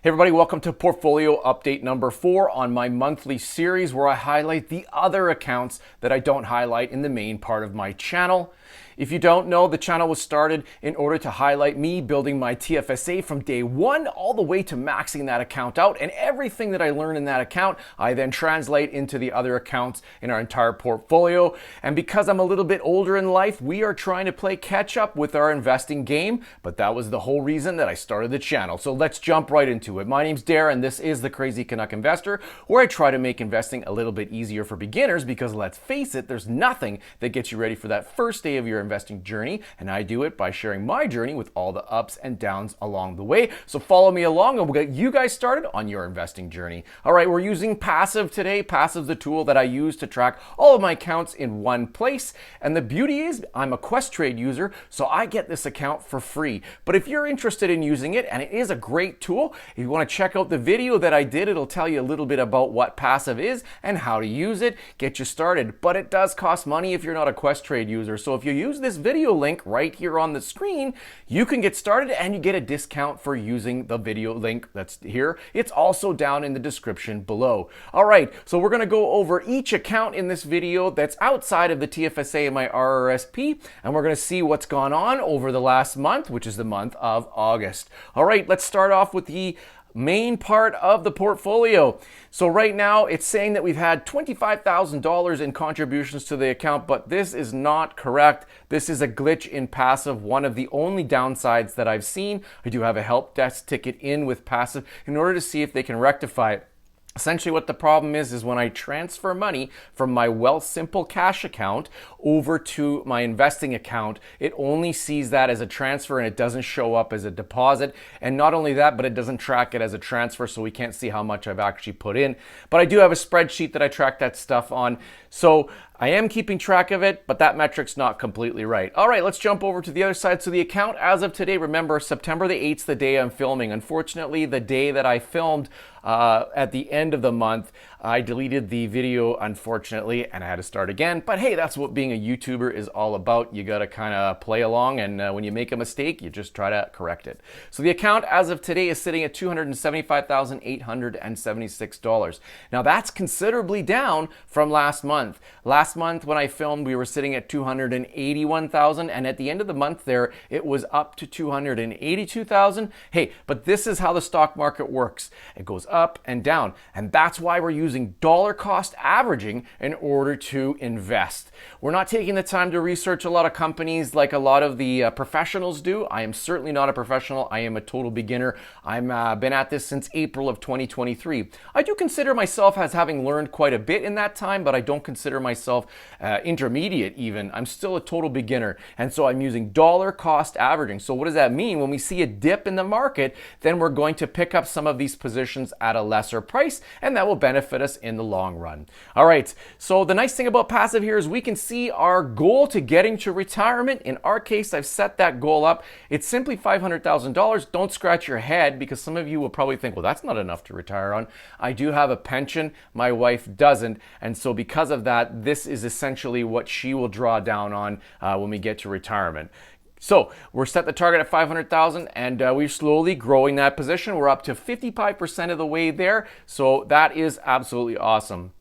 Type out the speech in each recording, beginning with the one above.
Hey everybody, welcome to portfolio update number 4 on my monthly series where I highlight the other accounts that I don't highlight in the main part of my channel. If you don't know, the channel was started in order to highlight me building my TFSA from day one all the way to maxing that account out, and everything that I learn in that account I then translate into the other accounts in our entire portfolio. And because I'm a little bit older in life, we are trying to play catch up with our investing game, but that was the whole reason that I started the channel. So let's jump right into it. My name's Darren, this is the Crazy Canuck Investor, where I try to make investing a little bit easier for beginners because let's face it, there's nothing that gets you ready for that first day of your investing journey, and I do it by sharing my journey with all the ups and downs along the way. So follow me along and we'll get you guys started on your investing journey. All right, we're using Passive today. Passive's the tool that I use to track all of my accounts in one place, and the beauty is I'm a Questrade user, so I get this account for free. But if you're interested in using it, and it is a great tool, if you want to check out the video that I did, it'll tell you a little bit about what Passive is and how to use it, get you started. But it does cost money if you're not a Questrade user. So if you use this video link right here on the screen, you can get started and you get a discount for using the video link that's here. It's also down in the description below. All right, so we're going to go over each account in this video that's outside of the TFSA and my RRSP, and we're going to see what's gone on over the last month, which is the month of August. All right, let's start off with the main part of the portfolio. So right now it's saying that we've had $25,000 in contributions to the account, but this is not correct. This is a glitch in Passive, one of the only downsides that I've seen. I do have a help desk ticket in with Passive in order to see if they can rectify it. Essentially what the problem is when I transfer money from my Wealthsimple cash account over to my investing account, it only sees that as a transfer and it doesn't show up as a deposit. And not only that, but it doesn't track it as a transfer, so we can't see how much I've actually put in. But I do have a spreadsheet that I track that stuff on. So I am keeping track of it, but that metric's not completely right. All right, let's jump over to the other side. So the account as of today, remember September the 8th, the day I'm filming. Unfortunately, the day that I filmed at the end of the month, I deleted the video, unfortunately, and I had to start again. But hey, that's what being a YouTuber is all about. You gotta kind of play along, and when you make a mistake, you just try to correct it. So the account as of today is sitting at $275,876. Now that's considerably down from last month. Last month when I filmed, we were sitting at $281,000, and at the end of the month there, it was up to $282,000. Hey, but this is how the stock market works. It goes up and down, and that's why we're using dollar cost averaging in order to invest. We're not taking the time to research a lot of companies like a lot of the professionals do. I am certainly not a professional. I am a total beginner. I'm been at this since April of 2023. I do consider myself as having learned quite a bit in that time, but I don't consider myself intermediate even. I'm still a total beginner, and so I'm using dollar cost averaging. So what does that mean? When we see a dip in the market, then we're going to pick up some of these positions at a lesser price, and that will benefit us in the long run. All right, so the nice thing about Passive here is we can see our goal to getting to retirement. In our case, I've set that goal up. It's simply $500,000. Don't scratch your head because some of you will probably think, well, that's not enough to retire on. I do have a pension. My wife doesn't, and so because of that, this is essentially what she will draw down on when we get to retirement. So we're set the target at 500,000, and we're slowly growing that position. We're up to 55% of the way there. So that is absolutely awesome.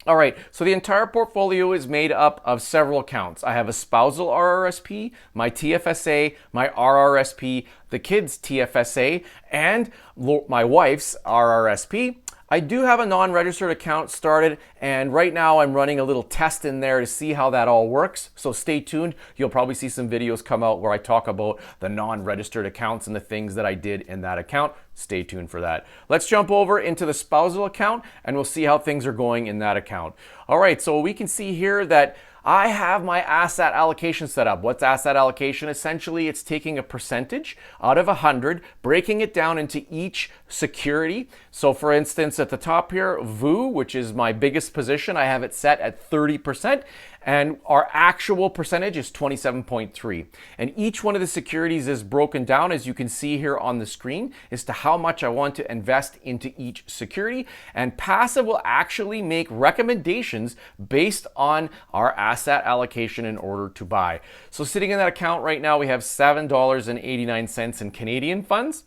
All right, so the entire portfolio is made up of several accounts. I have a Spousal RRSP, my TFSA, my RRSP, the kids' TFSA, and my wife's RRSP. I do have a non-registered account started, and right now I'm running a little test in there to see how that all works. So stay tuned. You'll probably see some videos come out where I talk about the non-registered accounts and the things that I did in that account. Stay tuned for that. Let's jump over into the spousal account and we'll see how things are going in that account. All right, so we can see here that I have my asset allocation set up. What's asset allocation? Essentially, it's taking a percentage out of 100, breaking it down into each security. So for instance, at the top here, VU, which is my biggest position, I have it set at 30%. And our actual percentage is 27.3. And each one of the securities is broken down, as you can see here on the screen, as to how much I want to invest into each security. And Passive will actually make recommendations based on our asset allocation in order to buy. So sitting in that account right now, we have $7.89 in Canadian funds.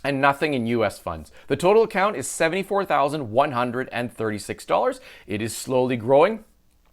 and nothing in US funds. The total account is $74,136. It is slowly growing.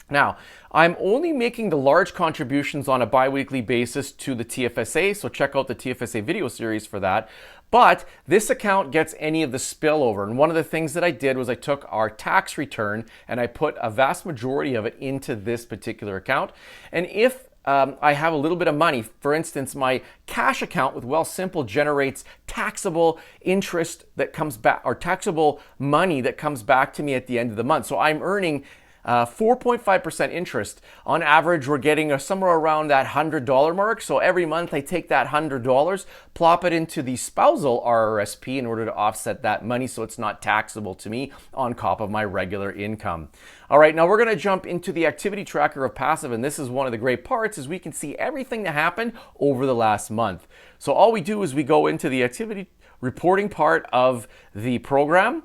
Now, I'm only making the large contributions on a bi-weekly basis to the TFSA, so check out the TFSA video series for that. But this account gets any of the spillover. And one of the things that I did was I took our tax return and I put a vast majority of it into this particular account. And if I have a little bit of money, for instance, my cash account with Wealthsimple generates taxable interest that comes back, or taxable money that comes back to me at the end of the month. So I'm earning 4.5% interest. On average, we're getting somewhere around that $100 mark. So every month I take that $100, plop it into the Spousal RRSP in order to offset that money so it's not taxable to me on top of my regular income. All right, now we're going to jump into the activity tracker of passive, and this is one of the great parts is we can see everything that happened over the last month. So all we do is we go into the activity reporting part of the program,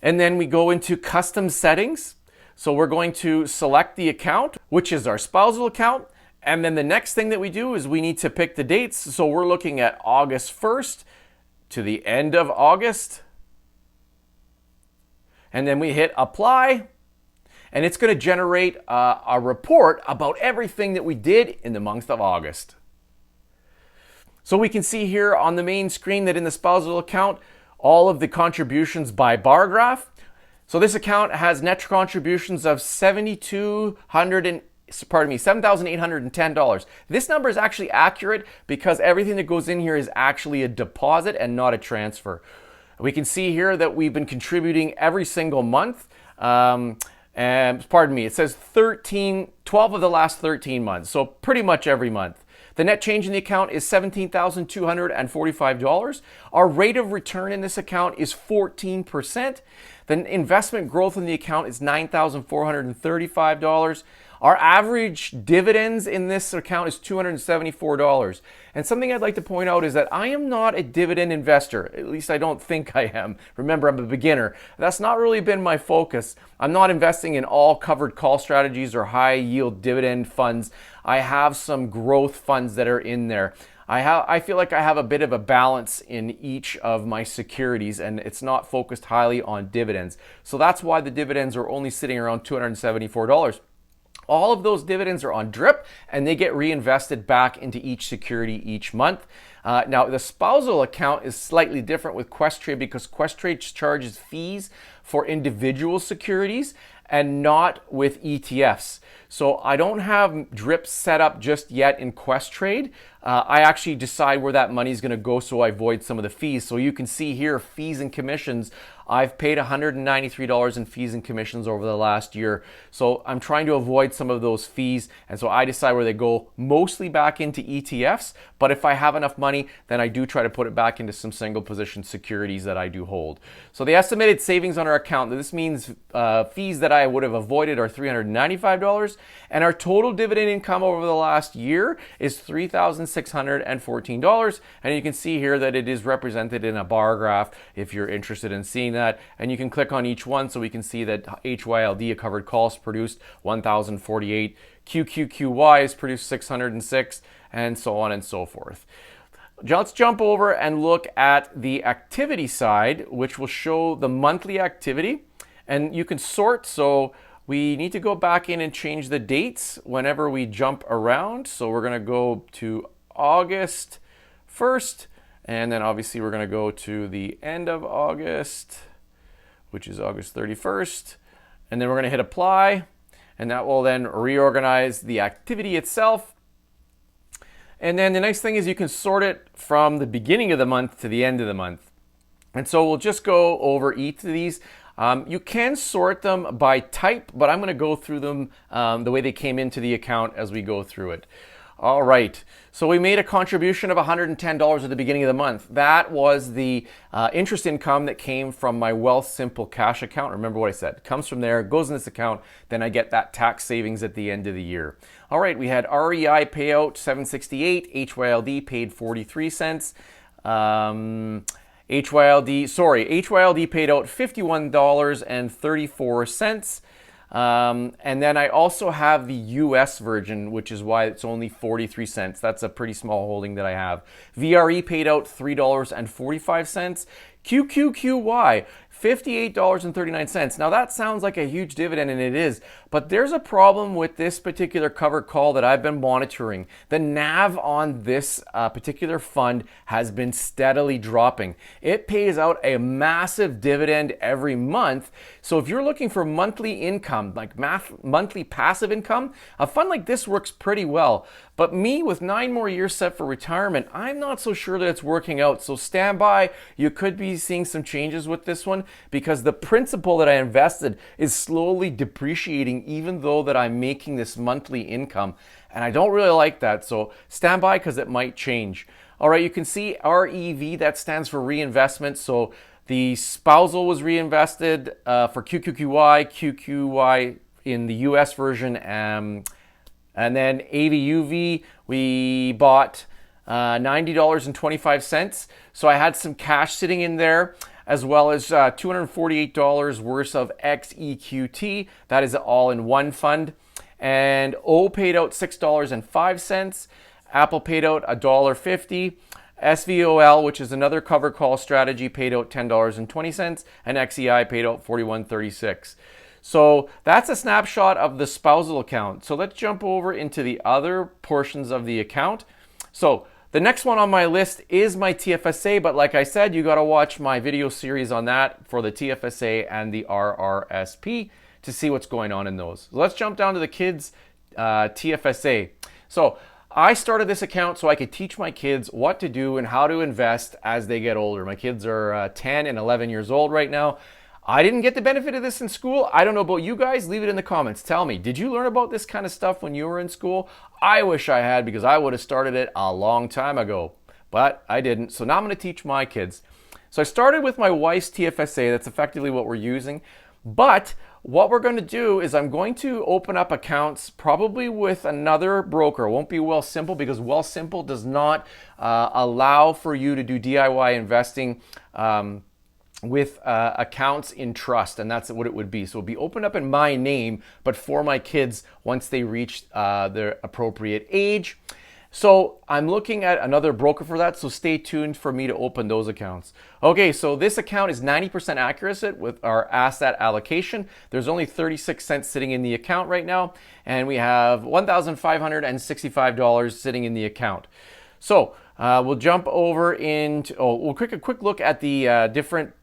and then we go into custom settings. So we're going to select the account, which is our spousal account. And then the next thing that we do is we need to pick the dates. So we're looking at August 1st to the end of August. And then we hit apply. And it's going to generate a report about everything that we did in the month of August. So we can see here on the main screen that in the spousal account, all of the contributions by bar graph. So this account has net contributions of $7,810. This number is actually accurate because everything that goes in here is actually a deposit and not a transfer. We can see here that we've been contributing every single month. And pardon me, it says 12 of the last 13 months, so pretty much every month. The net change in the account is $17,245. Our rate of return in this account is 14%. The investment growth in the account is $9,435. Our average dividends in this account is $274. And something I'd like to point out is that I am not a dividend investor. At least I don't think I am. Remember, I'm a beginner. That's not really been my focus. I'm not investing in all covered call strategies or high yield dividend funds. I have some growth funds that are in there. I feel like I have a bit of a balance in each of my securities, and it's not focused highly on dividends. So that's why the dividends are only sitting around $274. All of those dividends are on drip, and they get reinvested back into each security each month. Now, the spousal account is slightly different with Questrade because Questrade charges fees for individual securities and not with ETFs. So I don't have drip set up just yet in Questrade. I actually decide where that money is going to go so I avoid some of the fees. So you can see here fees and commissions. I've paid $193 in fees and commissions over the last year. So I'm trying to avoid some of those fees. And so I decide where they go, mostly back into ETFs. But if I have enough money, then I do try to put it back into some single position securities that I do hold. So the estimated savings on our account, this means fees that I would have avoided are $395. And our total dividend income over the last year is $3,614. And you can see here that it is represented in a bar graph if you're interested in seeing that. And you can click on each one so we can see that HYLD, a covered calls, produced 1,048. QQQY is produced 606, and so on and so forth. Let's jump over and look at the activity side, which will show the monthly activity. And you can sort, so we need to go back in and change the dates whenever we jump around. So we're going to go to August 1st, and then obviously we're going to go to the end of August, which is August 31st. And then we're going to hit apply, and that will then reorganize the activity itself. And then the next thing is you can sort it from the beginning of the month to the end of the month. And so we'll just go over each of these. You can sort them by type, but I'm going to go through them the way they came into the account as we go through it. All right, so we made a contribution of $110 at the beginning of the month. That was the interest income that came from my Wealthsimple cash account. Remember what I said, it comes from there, goes in this account, then I get that tax savings at the end of the year. All right, we had REI payout $7.68, HYLD paid 43 cents. HYLD paid out $51.34. And then I also have the US version, which is why it's only 43 cents. That's a pretty small holding that I have. VRE paid out $3.45. QQQY, $58.39. Now that sounds like a huge dividend, and it is, but there's a problem with this particular covered call that I've been monitoring. The NAV on this particular fund has been steadily dropping. It pays out a massive dividend every month. So if you're looking for monthly income, like monthly passive income, a fund like this works pretty well. But me, with 9 more years set for retirement, I'm not so sure that it's working out. So stand by. You could be seeing some changes with this one because the principal that I invested is slowly depreciating even though that I'm making this monthly income. And I don't really like that. So stand by because it might change. All right, you can see REV, that stands for reinvestment. So the spousal was reinvested for QQQY in the US version. And then AVUV, we bought $90.25. So I had some cash sitting in there, as well as $248 worth of XEQT. That is all in one fund. And O paid out $6.05. Apple paid out $1.50. SVOL, which is another cover call strategy, paid out $10.20. And XEI paid out $41.36. So that's a snapshot of the spousal account. So let's jump over into the other portions of the account. So the next one on my list is my TFSA, but like I said, you got to watch my video series on that for the TFSA and the RRSP to see what's going on in those. So let's jump down to the kids' TFSA. So I started this account so I could teach my kids what to do and how to invest as they get older. My kids are 10 and 11 years old right now. I didn't get the benefit of this in school. I don't know about you guys. Leave it in the comments. Tell me, did you learn about this kind of stuff when you were in school? I wish I had, because I would have started it a long time ago, but I didn't. So now I'm going to teach my kids. So I started with my wife's TFSA. That's effectively what we're using. But what we're going to do is I'm going to open up accounts probably with another broker. It won't be Wealthsimple, because Wealthsimple does not allow for you to do DIY investing with accounts in trust, and that's what it would be. So it'll be opened up in my name, but for my kids once they reach their appropriate age. So I'm looking at another broker for that, so stay tuned for me to open those accounts. Okay, so this account is 90% accurate with our asset allocation. There's only 36 cents sitting in the account right now, and we have $1,565 sitting in the account. So we'll jump over into, we'll take a quick look at the different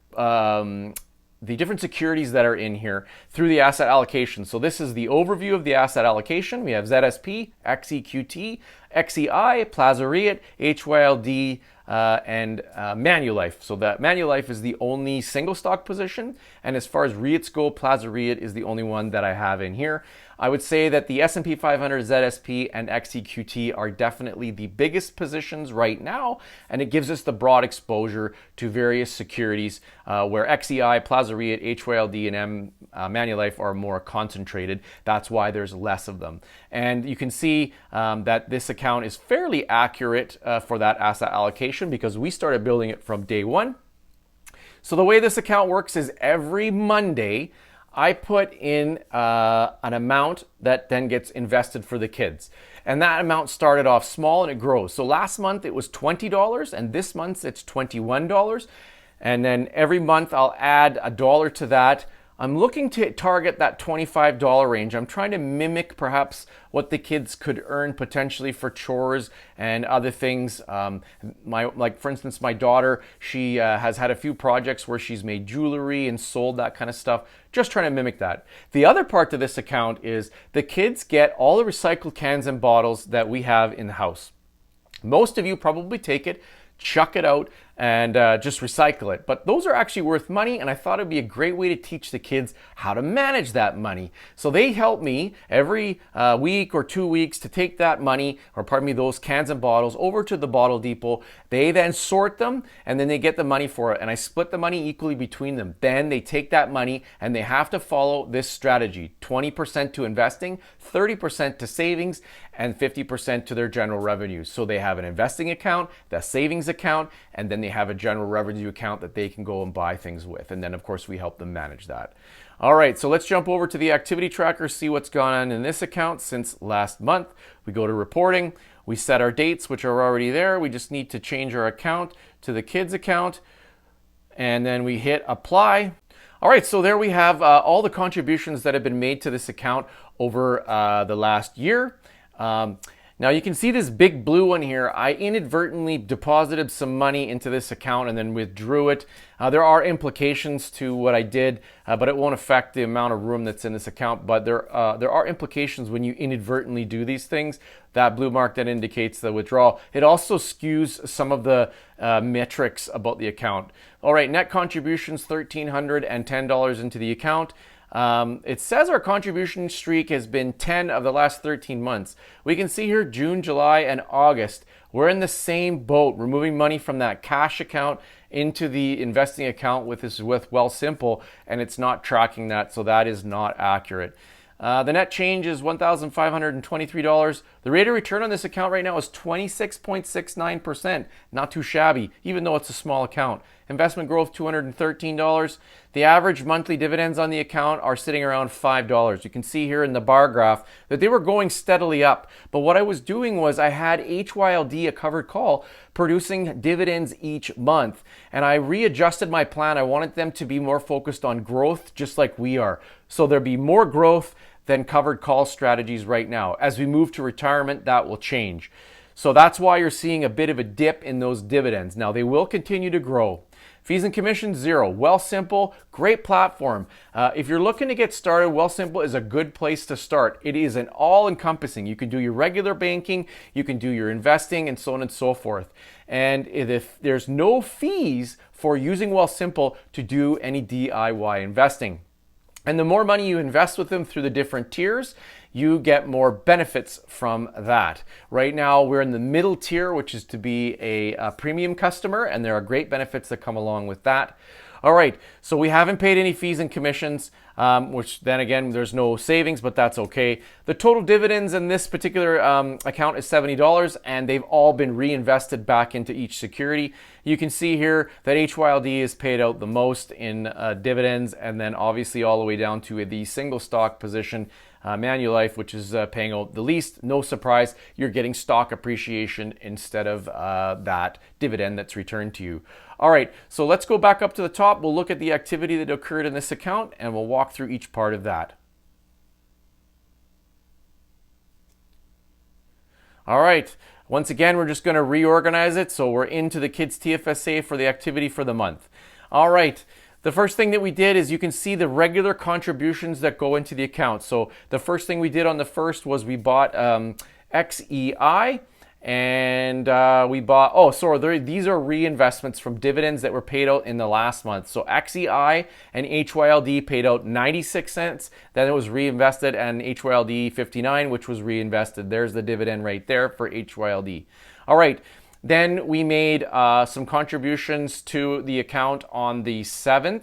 securities that are in here through the asset allocation. So this is the overview of the asset allocation. We have ZSP, XEQT, XEI, Plaza REIT, HYLD, and Manulife. So that Manulife is the only single stock position. And as far as REITs go, Plaza REIT is the only one that I have in here. I would say that the S&P 500, ZSP, and XEQT are definitely the biggest positions right now, and it gives us the broad exposure to various securities where XEI, Plaza REIT, HYLD, and Manulife are more concentrated. That's why there's less of them. And you can see that this account is fairly accurate for that asset allocation because we started building it from day one. So the way this account works is every Monday, I put in an amount that then gets invested for the kids. And that amount started off small and it grows. So last month it was $20 and this month it's $21. And then every month I'll add $1 to that. I'm looking to target that $25 range. I'm trying to mimic perhaps what the kids could earn potentially for chores and other things. Like for instance, my daughter, she has had a few projects where she's made jewelry and sold that kind of stuff. Just trying to mimic that. The other part to this account is the kids get all the recycled cans and bottles that we have in the house. Most of you probably take it, chuck it out, and just recycle it. But those are actually worth money, and I thought it'd be a great way to teach the kids how to manage that money. So they help me every week or 2 weeks to take that money, or pardon me, those cans and bottles over to the bottle depot. They then sort them, and then they get the money for it, and I split the money equally between them. Then they take that money, and they have to follow this strategy: 20% to investing, 30% to savings, and 50% to their general revenues. So they have an investing account, the savings account, and then they have a general revenue account that they can go and buy things with. And then of course we help them manage that. All right, so let's jump over to the activity tracker, see what's gone on in this account since last month. We go to reporting, we set our dates, which are already there. We just need to change our account to the kids account, and then we hit apply. All right, so there we have all the contributions that have been made to this account over the last year. Now you can see this big blue one here. I inadvertently deposited some money into this account and then withdrew it. There are implications to what I did, but it won't affect the amount of room that's in this account. But there are implications when you inadvertently do these things. That blue mark that indicates the withdrawal. It also skews some of the metrics about the account. All right, net contributions, $1,310 into the account. It says our contribution streak has been 10 of the last 13 months. We can see here June, July, and August. We're in the same boat. We're moving money from that cash account into the investing account with Wealthsimple, and it's not tracking that, so that is not accurate. The net change is $1,523. The rate of return on this account right now is 26.69%. Not too shabby, even though it's a small account. Investment growth, $213. The average monthly dividends on the account are sitting around $5. You can see here in the bar graph that they were going steadily up. But what I was doing was I had HYLD, a covered call, producing dividends each month. And I readjusted my plan. I wanted them to be more focused on growth, just like we are. So there'll be more growth than covered call strategies right now. As we move to retirement, that will change. So that's why you're seeing a bit of a dip in those dividends. Now they will continue to grow. Fees and commissions, zero. Wealthsimple, great platform. If you're looking to get started, Wealthsimple is a good place to start. It is an all-encompassing. You can do your regular banking, you can do your investing, and so on and so forth. And if there's no fees for using Wealthsimple to do any DIY investing. And the more money you invest with them through the different tiers, you get more benefits from that. Right now, we're in the middle tier, which is to be a premium customer, and there are great benefits that come along with that. All right, so we haven't paid any fees and commissions, which then again, there's no savings, but that's okay. The total dividends in this particular account is $70, and they've all been reinvested back into each security. You can see here that HYLD is paid out the most in dividends, and then obviously all the way down to the single stock position, Manulife, which is paying out the least. No surprise, you're getting stock appreciation instead of that dividend that's returned to you. All right, so let's go back up to the top. We'll look at the activity that occurred in this account, and we'll walk through each part of that. All right, once again, we're just going to reorganize it. So we're into the kids TFSA for the activity for the month. All right. The first thing that we did is you can see the regular contributions that go into the account. So the first thing we did on the first was we bought XEI, and we bought, these are reinvestments from dividends that were paid out in the last month. So XEI and HYLD paid out 96 cents, then it was reinvested, and HYLD 59, which was reinvested. There's the dividend right there for HYLD. All right. Then we made some contributions to the account on the 7th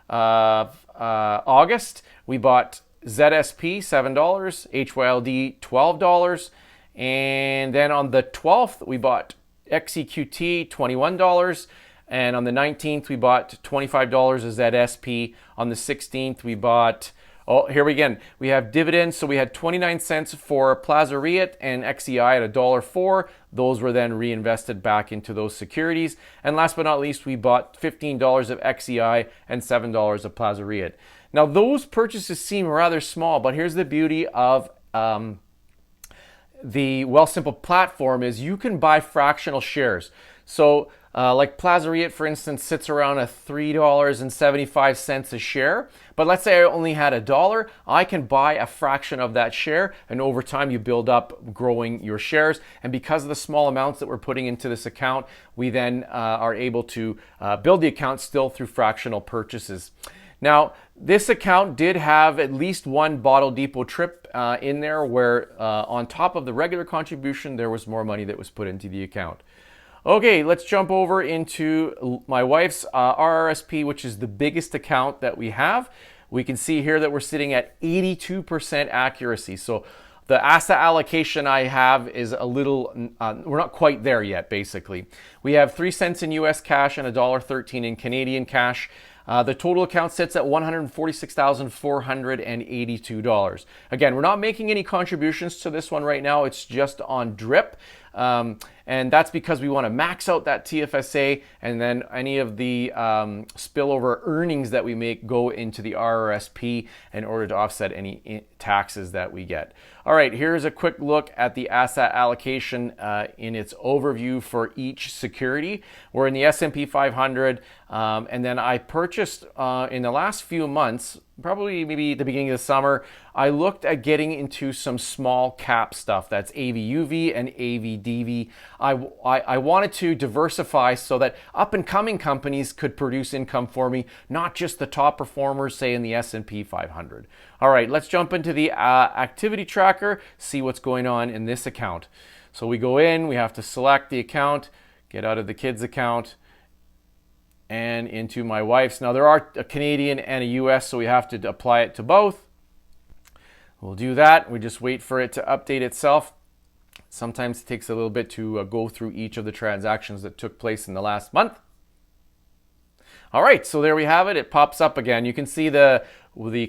of August. We bought ZSP, $7, HYLD, $12. And then on the 12th, we bought XEQT, $21. And on the 19th, we bought $25 of ZSP. On the 16th, we bought... Oh, here again, we have dividends. So we had 29 cents for Plaza REIT and XEI at $1.04. Those were then reinvested back into those securities. And last but not least, we bought $15 of XEI and $7 of Plaza REIT. Now, those purchases seem rather small, but here's the beauty of the Wealthsimple platform is you can buy fractional shares. So like Plaza REIT, for instance, sits around at $3.75 a share. But let's say I only had $1. I can buy a fraction of that share, and over time you build up growing your shares. And because of the small amounts that we're putting into this account, we then are able to build the account still through fractional purchases. Now, this account did have at least one bottle depot trip in there where on top of the regular contribution, there was more money that was put into the account. Okay, let's jump over into my wife's RRSP, which is the biggest account that we have. We can see here that we're sitting at 82% accuracy. So The asset allocation I have is a little, we're not quite there yet, basically. We have 3 cents in US cash and $1.13 in Canadian cash. The total account sits at $146,482. Again, we're not making any contributions to this one right now. It's just on drip. And that's because we want to max out that TFSA, and then any of the spillover earnings that we make go into the RRSP in order to offset any taxes that we get. All right, here's a quick look at the asset allocation in its overview for each security. We're in the S&P 500, and then I purchased in the last few months, probably maybe at the beginning of the summer, I looked at getting into some small cap stuff. That's AVUV and AVDV. I wanted to diversify so that up and coming companies could produce income for me, not just the top performers, say in the S&P 500. All right, let's jump into the activity tracker, see what's going on in this account. So we go in, we have to select the account, get out of the kids account, and into my wife's. Now there are a Canadian and a US, so we have to apply it to both. We'll do that. We just wait for it to update itself. Sometimes it takes a little bit to go through each of the transactions that took place in the last month. All right, so there we have it. It pops up again. You can see the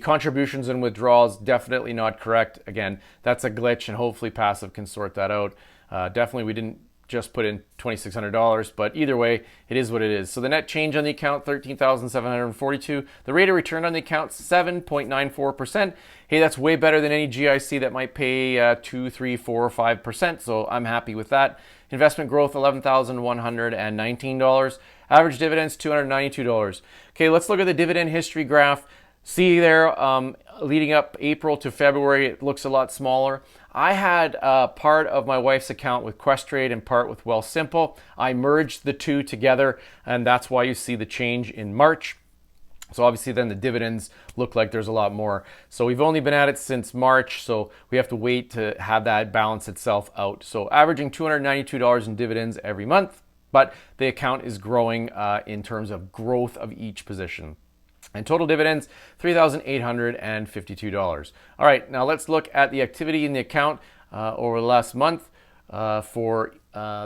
contributions and withdrawals definitely not correct. Again, that's a glitch, and hopefully Passive can sort that out. Definitely we didn't just put in $2,600, but either way, it is what it is. So the net change on the account, $13,742. The rate of return on the account, 7.94%. Hey, that's way better than any GIC that might pay 2, 3, 4, or 5%. So I'm happy with that. Investment growth, $11,119. Average dividends, $292. Okay, let's look at the dividend history graph. See there, leading up April to February, it looks a lot smaller. I had part of my wife's account with Questrade and part with Wealthsimple. I merged the two together, and that's why you see the change in March. So obviously then the dividends look like there's a lot more. So we've only been at it since March, so we have to wait to have that balance itself out. So averaging $292 in dividends every month, but the account is growing in terms of growth of each position. And total dividends, $3,852. All right, now let's look at the activity in the account over the last month for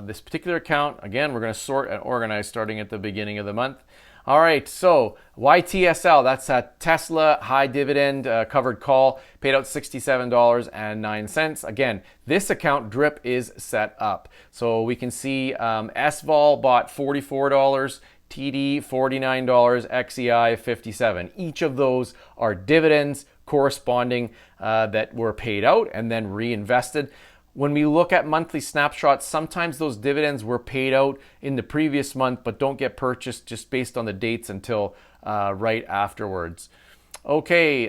this particular account. Again, we're going to sort and organize starting at the beginning of the month. All right, so YTSL, that's a Tesla high dividend covered call, paid out $67.09. Again, this account drip is set up. So we can see SVOL bought $44, TD $49, XEI $57. Each of those are dividends corresponding that were paid out and then reinvested. When we look at monthly snapshots, sometimes those dividends were paid out in the previous month but don't get purchased just based on the dates until right afterwards. Okay,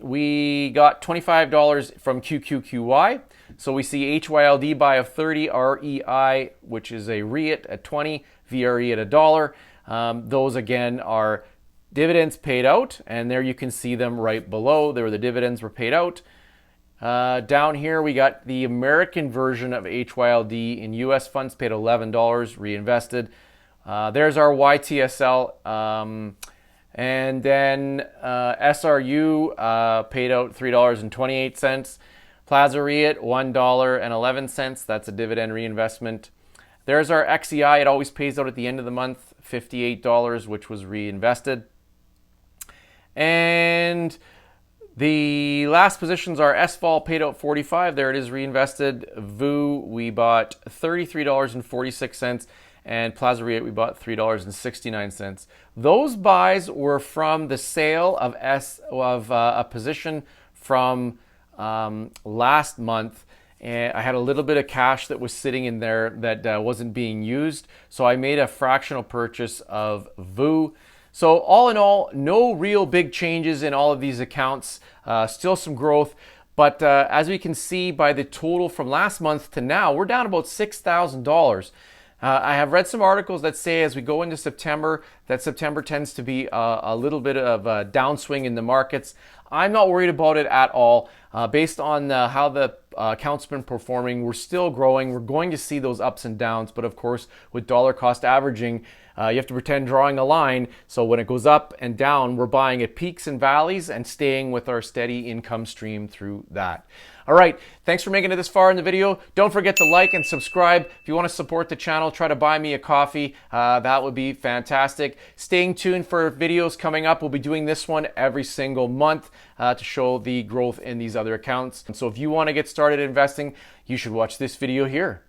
we got $25 from QQQY. So we see HYLD buy of 30, REI, which is a REIT at 20, VRE at $1. Those again are dividends paid out, and there you can see them right below. There were the dividends were paid out. Down here we got the American version of HYLD in US funds, paid $11, reinvested. There's our YTSL. And then SRU paid out $3.28. Plaza REIT, $1.11. That's a dividend reinvestment. There's our XEI. It always pays out at the end of the month, $58, which was reinvested. And the last positions are SVOL paid out $45. There it is, reinvested. VU, we bought $33.46. And Plaza REIT, we bought $3.69. Those buys were from the sale of a position from last month. And I had a little bit of cash that was sitting in there that wasn't being used. So I made a fractional purchase of VU. So all in all, no real big changes in all of these accounts. Still some growth. But as we can see by the total from last month to now, we're down about $6,000. I have read some articles that say as we go into September, that September tends to be a little bit of a downswing in the markets. I'm not worried about it at all. Based on how the account's been performing, we're still growing. We're going to see those ups and downs, but of course, with dollar cost averaging, You have to pretend drawing a line, so when it goes up and down, we're buying at peaks and valleys and staying with our steady income stream through that. All right, thanks for making it this far in the video. Don't forget to like and subscribe. If you want to support the channel, try to buy me a coffee. That would be fantastic. Staying tuned for videos coming up. We'll be doing this one every single month to show the growth in these other accounts. And so if you want to get started investing, you should watch this video here.